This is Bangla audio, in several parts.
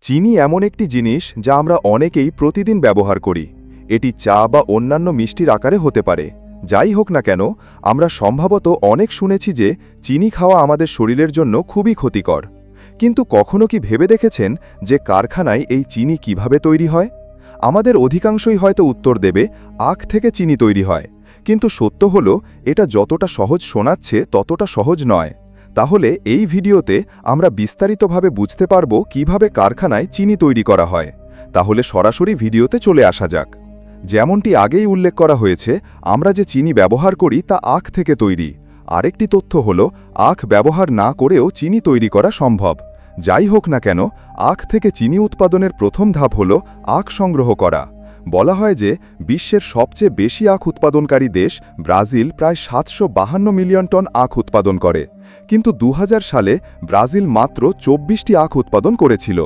চিনি এমন একটি জিনিস যা আমরা অনেকেই প্রতিদিন ব্যবহার করি। এটি চা বা অন্যান্য মিষ্টির আকারে হতে পারে। যাই হোক না কেন, আমরা সম্ভবত অনেক শুনেছি যে চিনি খাওয়া আমাদের শরীরের জন্য খুবই ক্ষতিকর। কিন্তু কখনো কি ভেবে দেখেছেন যে কারখানায় এই চিনি কিভাবে তৈরি হয়? আমাদের অধিকাংশই হয়তো উত্তর দেবে, আখ থেকে চিনি তৈরি হয়। কিন্তু সত্য হলো, এটা যতটা সহজ শোনাচ্ছে ততটা সহজ নয়। তাহলে এই ভিডিওতে আমরা বিস্তারিতভাবে বুঝতে পারব কিভাবে কারখানায় চিনি তৈরি করা হয়। তাহলে সরাসরি ভিডিওতে চলে আসা যাক। যেমনটি আগেই উল্লেখ করা হয়েছে, আমরা যে চিনি ব্যবহার করি তা আখ থেকে তৈরি। আরেকটি তথ্য হল, আখ ব্যবহার না করেও চিনি তৈরি করা সম্ভব। যাই হোক না কেন, আখ থেকে চিনি উৎপাদনের প্রথম ধাপ হল আখ সংগ্রহ করা। বলা হয় যে বিশ্বের সবচেয়ে বেশি আখ উৎপাদনকারী দেশ ব্রাজিল প্রায় 752 মিলিয়ন টন আখ উৎপাদন করে। কিন্তু 2000 সালে ব্রাজিল মাত্র 24টি আখ উৎপাদন করেছিল।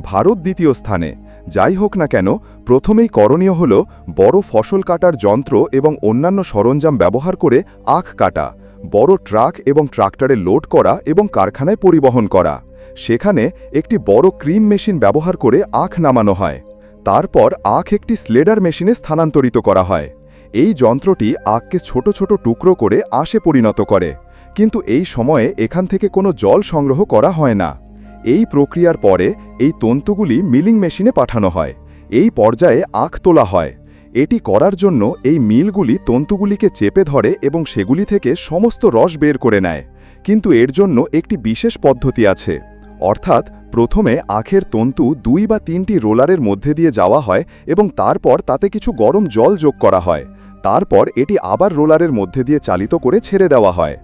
ভারত দ্বিতীয় স্থানে। যাই হোক না কেন, প্রথমেই করণীয় হল বড় ফসল কাটার যন্ত্র এবং অন্যান্য সরঞ্জাম ব্যবহার করে আখ কাটা, বড় ট্রাক এবং ট্রাক্টরে লোড করা এবং কারখানায় পরিবহন করা। সেখানে একটি বড় ক্রিম মেশিন ব্যবহার করে আখ নামানো হয়। তারপর আখ একটি স্লেডার মেশিনে স্থানান্তরিত করা হয়। এই যন্ত্রটি আখকে ছোট ছোট টুকরো করে আঁশে পরিণত করে। কিন্তু এই সময়ে এখান থেকে কোনো জল সংগ্রহ করা হয় না। এই প্রক্রিয়ার পরে এই তন্তুগুলি মিলিং মেশিনে পাঠানো হয়। এই পর্যায়ে আখ তোলা হয়। এটি করার জন্য এই মিলগুলি তন্তুগুলিকে চেপে ধরে এবং সেগুলি থেকে সমস্ত রস বের করে নেয়। কিন্তু এর জন্য একটি বিশেষ পদ্ধতি আছে। অর্থাৎ প্রথমে আখের তন্তু 2 বা 3টি রোলারের মধ্যে দিয়ে যাওয়া হয় এবং তারপর তাতে কিছু গরম জল যোগ করা হয়। তারপর এটি আবার রোলারের মধ্যে দিয়ে চালিত করে ছেড়ে দেওয়া হয়।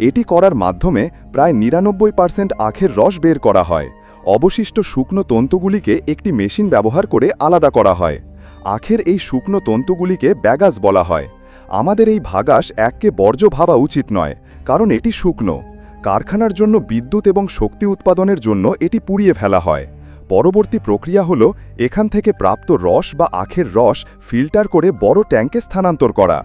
এটি করার মাধ্যমে প্রায় 99% আখের রস বের করা হয়। অবশিষ্ট শুকনো তন্তুগুলিকে একটি মেশিন ব্যবহার করে আলাদা করা হয়। আখের এই শুকনো তন্তুগুলিকে ব্যাগাস বলা হয়। আমাদের এই ভাগাস এককে বর্জ্য ভাবা উচিত নয়, কারণ এটি শুকনো। কারখানার জন্য বিদ্যুৎ এবং শক্তি উৎপাদনের জন্য এটি পুড়িয়ে ফেলা হয়। পরবর্তী প্রক্রিয়া হল এখান থেকে প্রাপ্ত রস বা আখের রস ফিল্টার করে বড় ট্যাঙ্কে স্থানান্তর করা।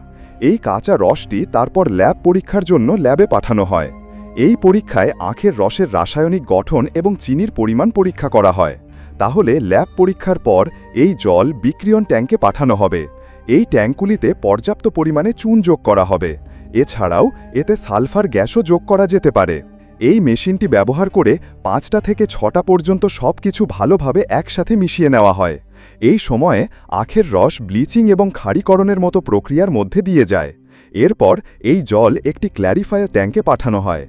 এই কাঁচা রসটি তারপর ল্যাব পরীক্ষার জন্য ল্যাবে পাঠানো হয়। এই পরীক্ষায় আখের রসের রাসায়নিক গঠন এবং চিনির পরিমাণ পরীক্ষা করা হয়। তাহলে ল্যাব পরীক্ষার পর এই জল বিক্রিয়ন ট্যাঙ্কে পাঠানো হবে। এই ট্যাঙ্কগুলিতে পর্যাপ্ত পরিমাণে চুন যোগ করা হবে। এছাড়াও এতে সালফার গ্যাসও যোগ করা যেতে পারে। এই মেশিনটি ব্যবহার করে 5টা থেকে 6টা পর্যন্ত সবকিছু ভালোভাবে একসাথে মিশিয়ে নেওয়া হয়। এই সময়ে আখের রস ব্লিচিং এবং ক্ষারীকরণের মতো প্রক্রিয়ার মধ্যে দিয়ে যায়। এরপর এই জল একটি ক্ল্যারিফায়ার ট্যাঙ্কে পাঠানো হয়।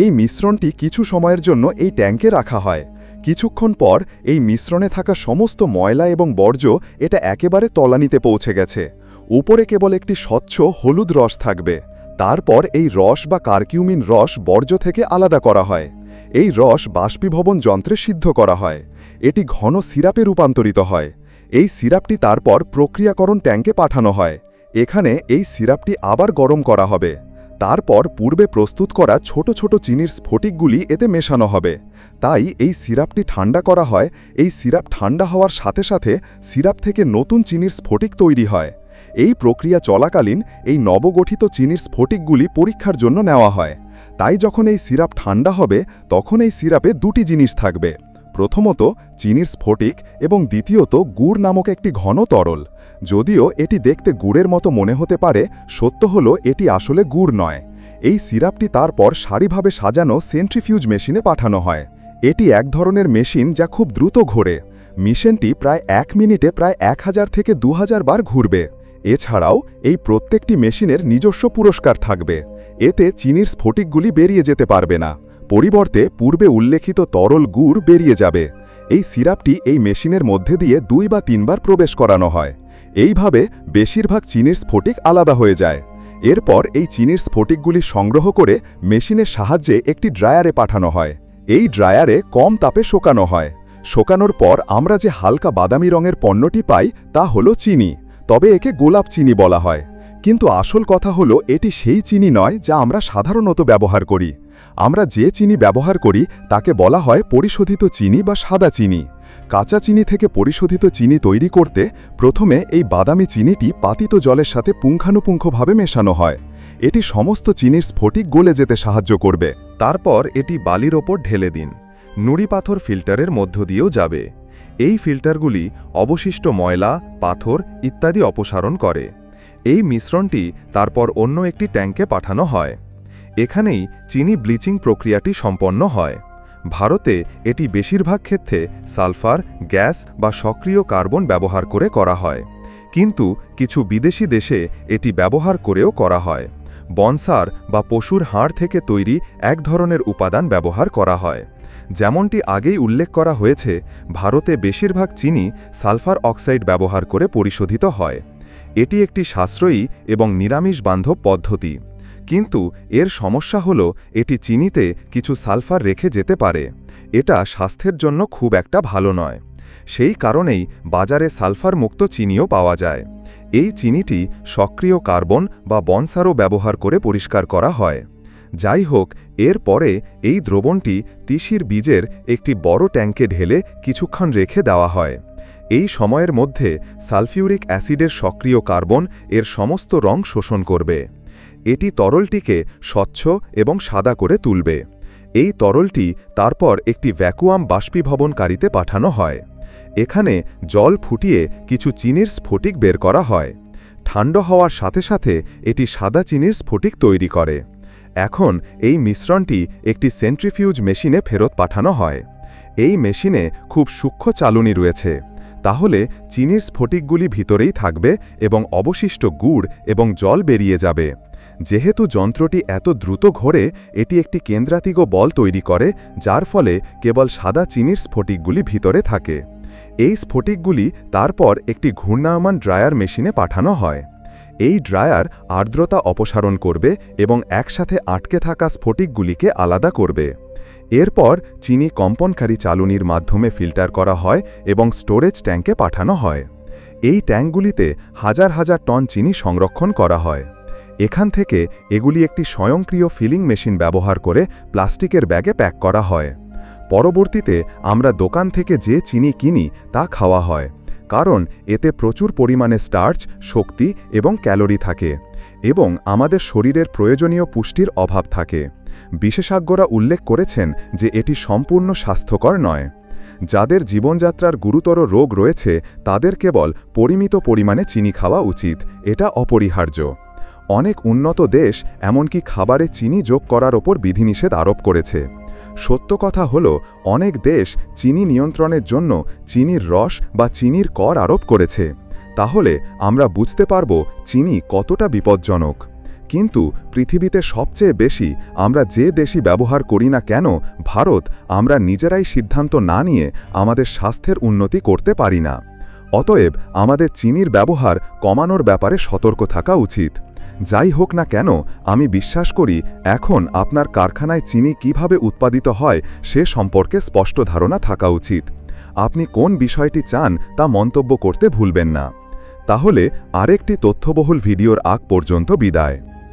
এই মিশ্রণটি কিছু সময়ের জন্য এই ট্যাঙ্কে রাখা হয়। কিছুক্ষণ পর এই মিশ্রণে থাকা সমস্ত ময়লা এবং বর্জ্য এটা একেবারে তলানিতে পৌঁছে গেছে। উপরে কেবল একটি স্বচ্ছ হলুদ রস থাকবে। তারপর এই রস বা কারকিউমিন রস বর্জ্য থেকে আলাদা করা হয়। এই রস বাষ্পীভবন যন্ত্রে সিদ্ধ করা হয়। এটি ঘন সিরাপে রূপান্তরিত হয়। এই সিরাপটি তারপর প্রক্রিয়াকরণ ট্যাঙ্কে পাঠানো হয়। এখানে এই সিরাপটি আবার গরম করা হবে। তারপর পূর্বে প্রস্তুত করা ছোট ছোট চিনির স্ফটিকগুলি এতে মেশানো হবে। তাই এই সিরাপটি ঠান্ডা করা হয়। এই সিরাপ ঠান্ডা হওয়ার সাথে সাথে সিরাপ থেকে নতুন চিনির স্ফটিক তৈরি হয়। এই প্রক্রিয়া চলাকালীন এই নবগঠিত চিনির স্ফটিকগুলি পরীক্ষার জন্য নেওয়া হয়। তাই যখন এই সিরাপ ঠান্ডা হবে, তখন এই সিরাপে 2টি জিনিস থাকবে। প্রথমত চিনির স্ফটিক এবং দ্বিতীয়ত গুড় নামক একটি ঘন তরল। যদিও এটি দেখতে গুড়ের মতো মনে হতে পারে, সত্য হলো এটি আসলে গুড় নয়। এই সিরাপটি তারপর সারিভাবে সাজানো সেন্ট্রিফিউজ মেশিনে পাঠানো হয়। এটি এক ধরনের মেশিন যা খুব দ্রুত ঘোরে। মেশিনটি প্রায় 1 মিনিটে প্রায় 1000 থেকে 2000 বার ঘুরবে। এছাড়াও এই প্রত্যেকটি মেশিনের নিজস্ব পুরস্কার থাকবে। এতে চিনির স্ফটিকগুলি বেরিয়ে যেতে পারবে না। পরিবর্তে পূর্বে উল্লেখিত তরল গুড় বেরিয়ে যাবে। এই সিরাপটি এই মেশিনের মধ্যে দিয়ে 2 বা 3 বার প্রবেশ করানো হয়। এইভাবে বেশিরভাগ চিনির স্ফটিক আলাদা হয়ে যায়। এরপর এই চিনির স্ফটিকগুলি সংগ্রহ করে মেশিনের সাহায্যে একটি ড্রায়ারে পাঠানো হয়। এই ড্রায়ারে কম তাপে শোকানো হয়। শোকানোর পর আমরা যে হালকা বাদামি রঙের পণ্যটি পাই তা হলো চিনি। তবে একে গোলাপ চিনি বলা হয়। কিন্তু আসল কথা হলো এটি সেই চিনি নয় যা আমরা সাধারণত ব্যবহার করি। আমরা যে চিনি ব্যবহার করি তাকে বলা হয় পরিশোধিত চিনি বা সাদা চিনি। কাঁচা চিনি থেকে পরিশোধিত চিনি তৈরি করতে প্রথমে এই বাদামি চিনিটি পাতিত জলের সাথে পুঙ্খানুপুঙ্খভাবে মেশানো হয়। এটি সমস্ত চিনির স্ফটিক গলে যেতে সাহায্য করবে। তারপর এটি বালির ওপর ঢেলে দিন। নুড়ি পাথর ফিল্টারের মধ্য দিয়েও যাবে। এই ফিল্টারগুলি অবশিষ্ট ময়লা, পাথর ইত্যাদি অপসারণ করে। এই মিশ্রণটি তারপর অন্য একটি ট্যাঙ্কে পাঠানো হয়। এখানেই চিনি ব্লিচিং প্রক্রিয়াটি সম্পন্ন হয়। ভারতে এটি বেশিরভাগ ক্ষেত্রে সালফার, গ্যাস বা সক্রিয় কার্বন ব্যবহার করে করা হয়, কিন্তু কিছু বিদেশি দেশে এটি ব্যবহার করেও করা হয়। বনসার বা পশুর হাড় থেকে তৈরি এক ধরনের উপাদান ব্যবহার করা হয়। যেমনটি আগেই উল্লেখ করা হয়েছে, ভারতে বেশিরভাগ চিনি সালফার অক্সাইড ব্যবহার করে পরিশোধিত হয়। এটি একটি সাশ্রয়ী এবং নিরামিষ বান্ধব পদ্ধতি, কিন্তু এর সমস্যা হল এটি চিনিতে কিছু সালফার রেখে যেতে পারে। এটা স্বাস্থ্যের জন্য খুব একটা ভালো নয়। সেই কারণেই বাজারে সালফার মুক্ত চিনিও পাওয়া যায়। এই চিনিটি সক্রিয় কার্বন বা বনসারও ব্যবহার করে পরিষ্কার করা হয়। যাই হোক, এর পরে এই দ্রবণটি তিসির বীজের একটি বড় ট্যাঙ্কে ঢেলে কিছুক্ষণ রেখে দেওয়া হয়। এই সময়ের মধ্যে সালফিউরিক অ্যাসিডের সক্রিয় কার্বন এর সমস্ত রং শোষণ করবে। এটি তরলটিকে স্বচ্ছ এবং সাদা করে তুলবে। এই তরলটি তারপর একটি ভ্যাকুয়াম বাষ্পীভবনকারীতে পাঠানো হয়। এখানে জল ফুটিয়ে কিছু চিনির স্ফটিক বের করা হয়। ঠান্ডা হওয়ার সাথে সাথে এটি সাদা চিনির স্ফটিক তৈরি করে। এখন এই মিশ্রণটি একটি সেন্ট্রিফিউজ মেশিনে ফেরত পাঠানো হয়। এই মেশিনে খুব সূক্ষ্ম চালুনি রয়েছে, তাহলে চিনির স্ফটিকগুলি ভিতরেই থাকবে এবং অবশিষ্ট গুড় এবং জল বেরিয়ে যাবে। যেহেতু যন্ত্রটি এত দ্রুত ঘোরে, এটি একটি কেন্দ্রাতিগ বল তৈরি করে, যার ফলে কেবল সাদা চিনির স্ফটিকগুলি ভিতরে থাকে। এই স্ফটিকগুলি তারপর একটি ঘূর্ণায়মান ড্রায়ার মেশিনে পাঠানো হয়। এই ড্রায়ার আর্দ্রতা অপসারণ করবে এবং একসাথে আটকে থাকা স্ফটিকগুলিকে আলাদা করবে। এরপর চিনি কম্পনকারী চালুনির মাধ্যমে ফিল্টার করা হয় এবং স্টোরেজ ট্যাঙ্কে পাঠানো হয়। এই ট্যাঙ্কগুলিতে হাজার হাজার টন চিনি সংরক্ষণ করা হয়। এখান থেকে এগুলি একটি স্বয়ংক্রিয় ফিলিং মেশিন ব্যবহার করে প্লাস্টিকের ব্যাগে প্যাক করা হয়। পরবর্তীতে আমরা দোকান থেকে যে চিনি কিনি তা খাওয়া হয়, কারণ এতে প্রচুর পরিমাণে স্টার্চ, শক্তি এবং ক্যালোরি থাকে এবং আমাদের শরীরের প্রয়োজনীয় পুষ্টির অভাব থাকে। বিশেষজ্ঞরা উল্লেখ করেছেন যে এটি সম্পূর্ণ স্বাস্থ্যকর নয়। যাদের জীবনযাত্রার গুরুতর রোগ রয়েছে তাদের কেবল পরিমিত পরিমাণে চিনি খাওয়া উচিত, এটা অপরিহার্য। অনেক উন্নত দেশ এমনকি খাবারে চিনি যোগ করার ওপর বিধিনিষেধ আরোপ করেছে। সত্য কথা হল, অনেক দেশ চিনি নিয়ন্ত্রণের জন্য চিনির রস বা চিনির কর আরোপ করেছে। তাহলে আমরা বুঝতে পারব চিনি কতটা বিপজ্জনক। কিন্তু পৃথিবীতে সবচেয়ে বেশি আমরা যে দেশই ব্যবহার করি না কেন, ভারত, আমরা নিজেরাই সিদ্ধান্ত না নিয়ে আমাদের স্বাস্থ্যের উন্নতি করতে পারি না। অতএব আমাদের চিনির ব্যবহার কমানোর ব্যাপারে সতর্ক থাকা উচিত। যাই হোক না কেন, আমি বিশ্বাস করি এখন আপনার কারখানায় চিনি কিভাবে উৎপাদিত হয় সে সম্পর্কে স্পষ্ট ধারণা থাকা উচিত। আপনি কোন বিষয়টি চান তা মন্তব্য করতে ভুলবেন না। তাহলে আরেকটি তথ্যবহুল ভিডিওর আগ পর্যন্ত বিদায়।